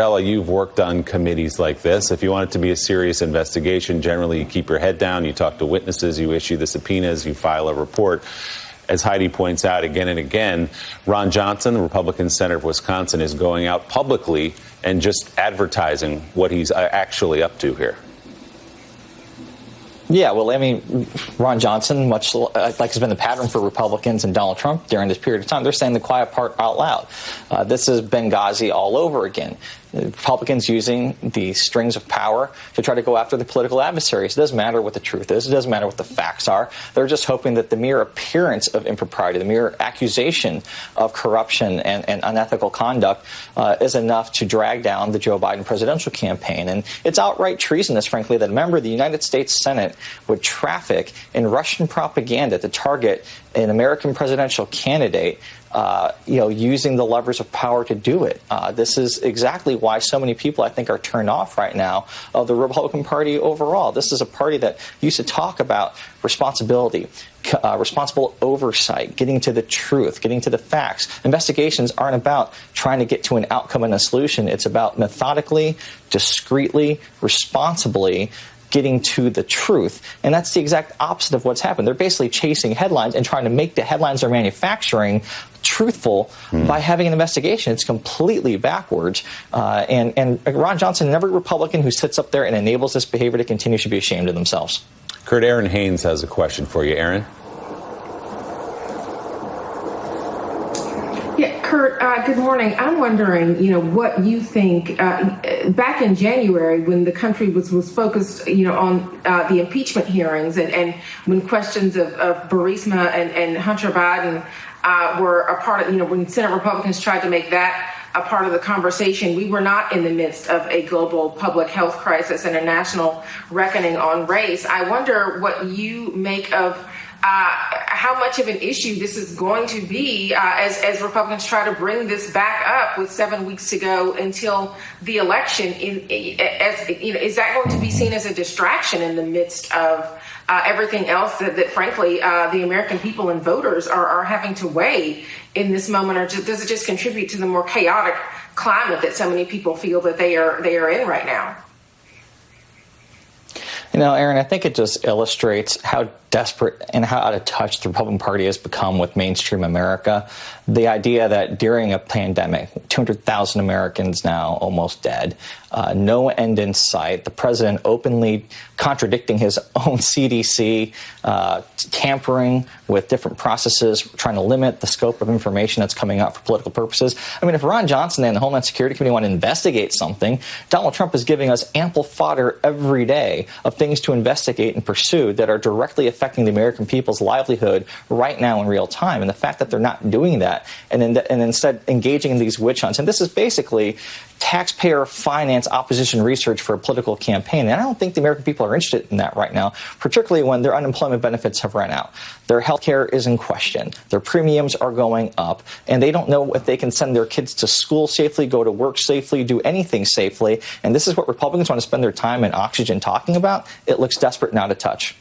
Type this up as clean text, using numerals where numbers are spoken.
Bardella, you've worked on committees like this. If you want it to be a serious investigation, generally you keep your head down, you talk to witnesses, you issue the subpoenas, you file a report. As Heidi points out again and again, Ron Johnson, the Republican senator of Wisconsin, is going out publicly and just advertising what he's actually up to here. Yeah, well, I mean, Ron Johnson, much like has been the pattern for Republicans and Donald Trump during this period of time, they're saying the quiet part out loud. This is Benghazi all over again. Republicans using the strings of power to try to go after the political adversaries. It doesn't matter what the truth is. It doesn't matter what the facts are. They're just hoping that the mere appearance of impropriety, the mere accusation of corruption and unethical conduct is enough to drag down the Joe Biden presidential campaign. And it's outright treasonous, frankly, that a member of the United States Senate would traffic in Russian propaganda to target an American presidential candidate, using the levers of power to do it. This is exactly why so many people, I think, are turned off right now of the Republican Party overall. This is a party that used to talk about responsibility, responsible oversight, getting to the truth, getting to the facts. Investigations aren't about trying to get to an outcome and a solution. It's about methodically, discreetly, responsibly getting to the truth. And that's the exact opposite of what's happened. They're basically chasing headlines and trying to make the headlines they're manufacturing truthful by having an investigation. It's completely backwards. And Ron Johnson and every Republican who sits up there and enables this behavior to continue should be ashamed of themselves. Kurt, Aaron Haynes has a question for you. Aaron? Yeah, Kurt, good morning. I'm wondering, what you think back in January when the country was focused, on the impeachment hearings and when questions of Burisma and Hunter Biden were a part of, when Senate Republicans tried to make that a part of the conversation. We were not in the midst of a global public health crisis and a national reckoning on race. I wonder what you make of how much of an issue this is going to be as Republicans try to bring this back up with 7 weeks to go until the election. Is that going to be seen as a distraction in the midst of everything else that frankly, the American people and voters are having to weigh in this moment, or does it just contribute to the more chaotic climate that so many people feel that they are in right now? Aaron, I think it just illustrates how desperate and how out of touch the Republican Party has become with mainstream America. The idea that during a pandemic, 200,000 Americans now almost dead, no end in sight, the president openly contradicting his own CDC, tampering with different processes, trying to limit the scope of information that's coming out for political purposes. I mean, if Ron Johnson and the Homeland Security Committee want to investigate something, Donald Trump is giving us ample fodder every day of things to investigate and pursue that are directly affecting the American people's livelihood right now in real time. And the fact that they're not doing that and instead engaging in these witch hunts, and this is basically taxpayer finance opposition research for a political campaign. And I don't think the American people are interested in that right now, particularly when their unemployment benefits have run out. Their health care is in question. Their premiums are going up. And they don't know if they can send their kids to school safely, go to work safely, do anything safely. And this is what Republicans want to spend their time and oxygen talking about. It looks desperate and out of touch.